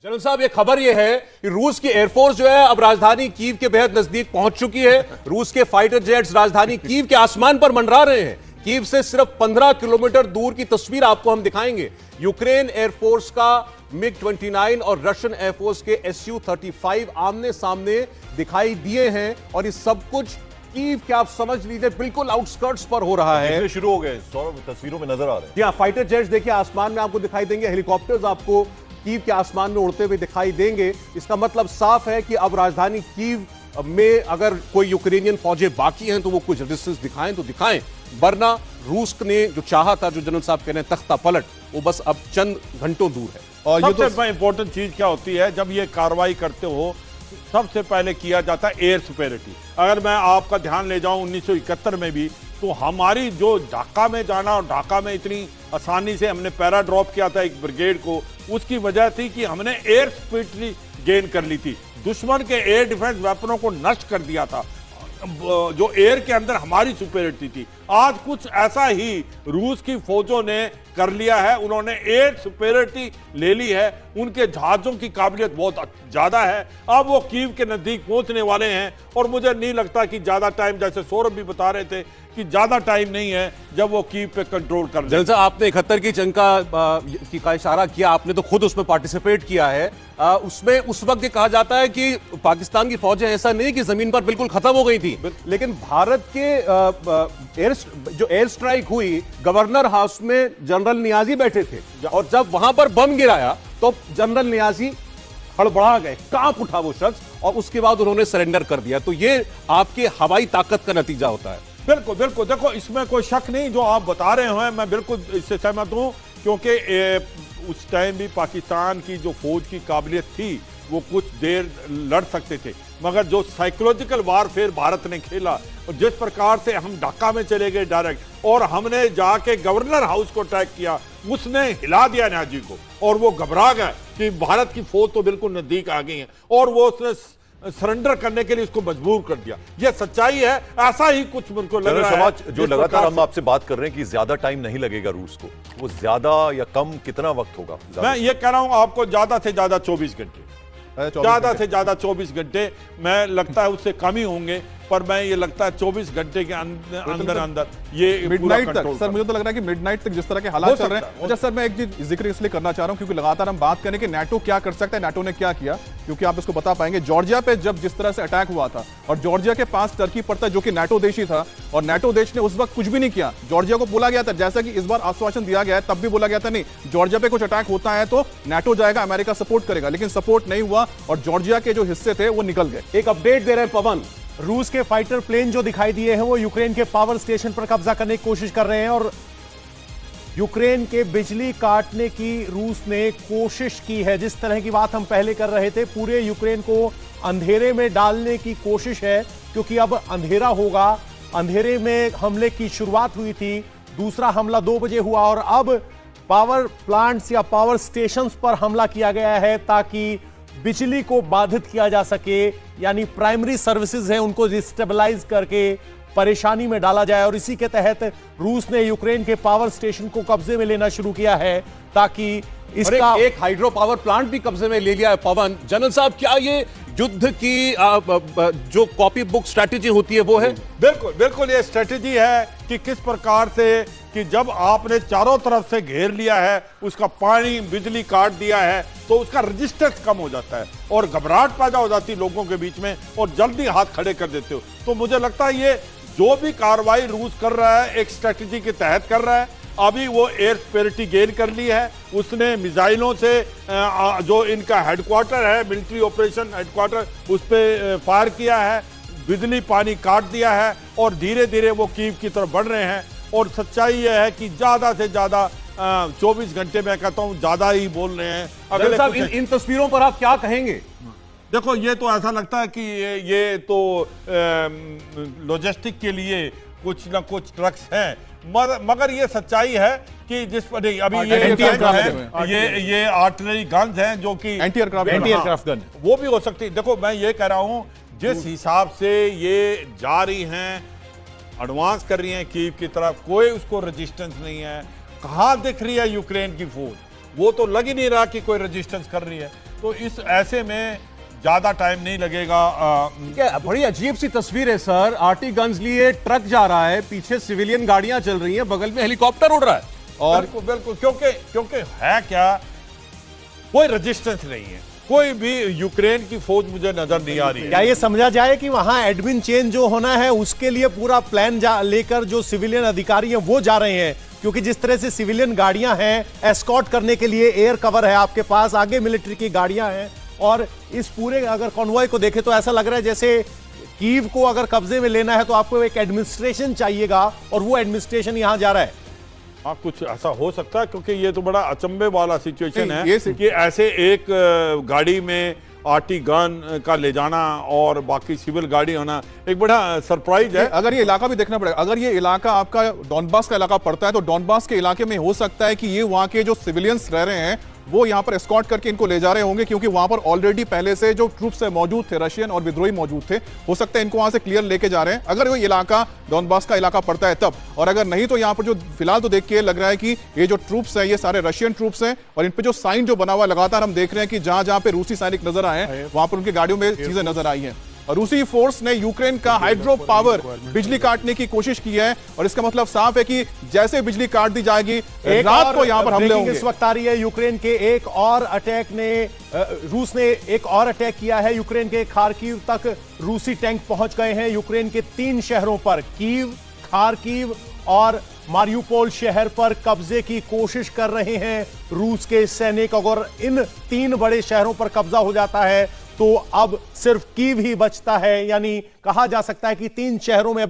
General साहब, ये खबर ये है कि रूस की एयरफोर्स जो है अब राजधानी कीव के बेहद नजदीक पहुंच चुकी है। रूस के फाइटर जेट्स राजधानी कीव के आसमान पर मंडरा रहे हैं। कीव से सिर्फ 15 किलोमीटर दूर की तस्वीर आपको हम दिखाएंगे। यूक्रेन एयरफोर्स का MiG-29 और रशियन एयरफोर्स के Su-35 आमने सामने दिखाई दिए हैं और ये सब कुछ कीव के आप समझ लीजिए बिल्कुल आउटस्कर्ट्स पर हो रहा है। शुरू हो गए, तस्वीरों में नजर आ रहे हैं। जी हाँ, फाइटर जेट्स देखिए आसमान में आपको दिखाई देंगे, हेलीकॉप्टर्स आपको कीव के आसमान में उड़ते हुए दिखाई देंगे। इसका मतलब साफ है कि अब राजधानी कीव में अगर कोई यूक्रेनियन फौजें बाकी हैं तो वो कुछ रेजिस्टेंस दिखाएं तो दिखाएं, वरना रूस ने जो चाहा था, जो जनरल साहब कह रहे हैं तख्ता पलट, वो बस अब चंद घंटों दूर है। और सबसे इंपॉर्टेंट चीज क्या होती है, जब ये कार्रवाई करते हो सबसे पहले किया जाता है एयर सुपेरिटी। अगर मैं आपका ध्यान ले जाऊं 1971 में भी, तो हमारी जो ढाका में जाना और ढाका में इतनी आसानी से हमने पैरा ड्रॉप किया था एक ब्रिगेड को, उसकी वजह थी कि हमने एयर सुपेरिटी गेन कर ली थी। दुश्मन के एयर डिफेंस वेपनों को नष्ट कर दिया था, जो एयर के अंदर हमारी सुपेरिटी थी। आज कुछ ऐसा ही रूस की फौजों ने कर लिया है। उन्होंने एयर सुपेरिटी ले ली है, उनके जहाजों की काबिलियत बहुत ज्यादा है। अब वो कीव के नजदीक पहुंचने वाले हैं और मुझे नहीं लगता कि ज्यादा टाइम, जैसे सौरभ भी बता रहे थे कि ज्यादा टाइम नहीं है जब वो कीव पे कंट्रोल कर जनरल साहब, आपने 71 की जंग का इशारा किया, आपने तो खुद उसमें पार्टिसिपेट किया है। उसमें उस वक्त ये कहा जाता है कि पाकिस्तान की फौजें ऐसा नहीं कि जमीन पर बिल्कुल खत्म हो गई थी, लेकिन भारत के जो एयर स्ट्राइक हुई, गवर्नर हाउस में जनरल नियाजी बैठे थे और जब वहां पर बम गिराया तो जनरल नियाजी हड़बड़ा गए, कांप उठा वो शख्स, और उसके बाद उन्होंने सरेंडर कर दिया। तो ये आपके हवाई ताकत का नतीजा होता है। बिल्कुल बिल्कुल, देखो इसमें कोई शक नहीं, जो आप बता रहे हैं मैं बिल्कुल इससे सहमत हूं, क्योंकि उस टाइम भी पाकिस्तान की जो फौज की काबिलियत थी वो कुछ देर लड़ सकते थे, मगर जो साइकोलॉजिकल वारफेयर भारत ने खेला और जिस प्रकार से हम ढाका में चले गए डायरेक्ट और हमने जाके गवर्नर हाउस को अटैक किया, उसने हिला दिया नियाजी को और वो घबरा गए कि भारत की फौज तो बिल्कुल नजदीक आ गई है, और वो उसने सरेंडर करने के लिए उसको मजबूर कर दिया। ये सच्चाई है, ऐसा ही कुछ मुझको लग रहा है। जो लगातार हम आपसे बात कर रहे हैं कि ज्यादा टाइम नहीं लगेगा रूस को, वो ज्यादा या कम कितना वक्त होगा? मैं ये कह रहा हूं आपको, ज्यादा से ज्यादा 24 घंटे, ज्यादा से ज्यादा 24 घंटे, मैं लगता है उससे कम ही होंगे, पर मैं ये लगता है 24 घंटे के अंदर अंदर ये मिडनाइट तक। सर मुझे तो लग रहा है कि मिडनाइट तक जिस तरह के हालात चल रहे हैं। अच्छा सर, मैं एक चीज जिक्र इसलिए करना चाह रहा हूं क्योंकि लगातार हम बात करें कि नाटो क्या कर सकता है, नाटो ने क्या किया, क्योंकि आप इसको बता पाएंगे। जॉर्जिया पे जब जिस तरह से अटैक हुआ था और जॉर्जिया के पास टर्की पड़ता है जो कि नाटो देश ही था, और नाटो देश ने उस वक्त कुछ भी नहीं किया। जॉर्जिया को बोला गया था, जैसा कि इस बार आश्वासन दिया गया है, तब भी बोला गया था नहीं, जॉर्जिया पे कुछ अटैक होता है तो नाटो जाएगा, अमेरिका सपोर्ट करेगा, लेकिन सपोर्ट नहीं हुआ और जॉर्जिया के जो हिस्से थे वो निकल गए। एक अपडेट दे रहे हैं पवन, रूस के फाइटर प्लेन जो दिखाई दिए हैं वो यूक्रेन के पावर स्टेशन पर कब्जा करने की कोशिश कर रहे हैं, और यूक्रेन के बिजली काटने की रूस ने कोशिश की है। जिस तरह की बात हम पहले कर रहे थे, पूरे यूक्रेन को अंधेरे में डालने की कोशिश है, क्योंकि अब अंधेरा होगा। अंधेरे में हमले की शुरुआत हुई थी, दूसरा हमला 2 बजे हुआ और अब पावर प्लांट्स या पावर स्टेशंस पर हमला किया गया है ताकि बिजली को बाधित किया जा सके, यानी प्राइमरी सर्विसेज हैं उनको डिस्टेबलाइज करके परेशानी में डाला जाए। और इसी के तहत रूस ने यूक्रेन के पावर स्टेशन को कब्जे में लेना शुरू किया है ताकि इसका एक हाइड्रो पावर प्लांट भी कब्जे में ले लिया है। पवन, जनरल साहब, क्या ये युद्ध की जो कॉपी बुक स्ट्रैटेजी होती है वो है? बिल्कुल बिल्कुल, ये स्ट्रैटेजी है कि किस प्रकार से कि जब आपने चारों तरफ से घेर लिया है, उसका पानी बिजली काट दिया है, तो उसका रजिस्टेंस कम हो जाता है और घबराहट पैदा हो जाती है लोगों के बीच में और जल्दी हाथ खड़े कर देते हो। तो मुझे लगता है ये जो भी कार्रवाई रूस कर रहा है एक स्ट्रैटेजी के तहत कर रहा है। अभी वो एयर सुपेरिटी गेन कर ली है, उसने मिसाइलों से जो इनका हेडक्वार्टर है, मिलिट्री ऑपरेशन हेडक्वार्टर, उस पर फायर किया है, बिजली पानी काट दिया है और धीरे धीरे वो कीव की तरफ बढ़ रहे हैं। और सच्चाई यह है कि ज्यादा से ज्यादा 24 घंटे, मैं कहता हूं ज्यादा ही बोल रहे हैं। अगले साहब, इन तस्वीरों पर आप क्या कहेंगे? देखो, ये तो ऐसा लगता है कि ये तो लॉजिस्टिक के लिए कुछ ना कुछ ट्रक्स हैं, मगर ये सच्चाई है कि जिस पर अभी ये आर्टिलरी गन्स हैं जो कि एंटी एयरक्राफ्ट गन वो भी हो सकती है। देखो, मैं ये कह रहा हूं जिस हिसाब से ये जा रही हैं, एडवांस कर रही हैं कीव की तरफ, कोई उसको रेजिस्टेंस नहीं है। कहां दिख रही है यूक्रेन की फौज? वो तो लग ही नहीं रहा कि कोई रेजिस्टेंस कर रही है। तो इस ऐसे में ज्यादा टाइम नहीं लगेगा। क्या बड़ी अजीब सी तस्वीर है सर, आरटी गन्स लिए ट्रक जा रहा है, पीछे सिविलियन गाड़ियां चल रही हैं, बगल में हेलीकॉप्टर उड़ रहा है। और बिल्कुल बिल्कुल, क्योंकि है क्या, कोई रेजिस्टेंस नहीं है, कोई भी यूक्रेन की फौज मुझे नजर नहीं आ रही है। क्या ये समझा जाए कि वहां एडमिन चेंज जो होना है उसके लिए पूरा प्लान लेकर जो सिविलियन अधिकारी हैं वो जा रहे हैं? क्योंकि जिस तरह से सिविलियन गाड़ियां हैं, एस्कॉर्ट करने के लिए एयर कवर है आपके पास, आगे मिलिट्री की गाड़ियां हैं, और इस पूरे अगर कॉन्वॉय को देखें तो ऐसा लग रहा है जैसे कीव को अगर कब्जे में लेना है तो आपको एक एडमिनिस्ट्रेशन चाहिएगा, और वो एडमिनिस्ट्रेशन यहां जा रहा है। हाँ, कुछ ऐसा हो सकता है, क्योंकि ये तो बड़ा अचंभे वाला सिचुएशन नहीं, है ये कि ऐसे एक गाड़ी में आरटी गन का ले जाना और बाकी सिविल गाड़ी होना एक बड़ा सरप्राइज है। अगर ये इलाका भी देखना पड़ेगा, अगर ये इलाका आपका डॉनबास का इलाका पड़ता है तो डॉनबास के इलाके में हो सकता है कि ये वहां के जो सिविलियंस रह रहे हैं वो यहां पर एस्कॉर्ट करके इनको ले जा रहे होंगे, क्योंकि वहां पर ऑलरेडी पहले से जो ट्रूप्स मौजूद थे, रशियन और विद्रोही मौजूद थे, हो सकता है इनको वहां से क्लियर लेके जा रहे हैं अगर वो इलाका डॉनबास का इलाका पड़ता है तब। और अगर नहीं तो यहां पर जो फिलहाल तो देख के लग रहा है कि ये जो ट्रूप्स हैं ये सारे रशियन ट्रूप्स हैं, और इन पे जो साइन जो बना हुआ लगातार हम देख रहे हैं कि जहां जहां पे रूसी सैनिक नजर आए हैं वहां पर उनकी गाड़ियों में चीजें नजर आई हैं। और रूसी फोर्स ने यूक्रेन का हाइड्रो पावर बिजली काटने की कोशिश की है, और इसका मतलब साफ है कि जैसे बिजली काट दी जाएगी रात को यहां पर हमले होंगे। इस वक्त आ रही है यूक्रेन के एक और अटैक ने, रूस ने एक और अटैक किया है यूक्रेन के खार्किव तक। रूसी टैंक पहुंच गए हैं यूक्रेन के 3 शहरों पर, कीव, खार्किव और मारियुपोल शहर पर कब्जे की कोशिश कर रहे हैं रूस के सैनिक। अगर इन 3 बड़े शहरों पर कब्जा हो जाता है तो अब सिर्फ कीव ही बचता है, यानी कहा जा सकता है कि 3 शहरों में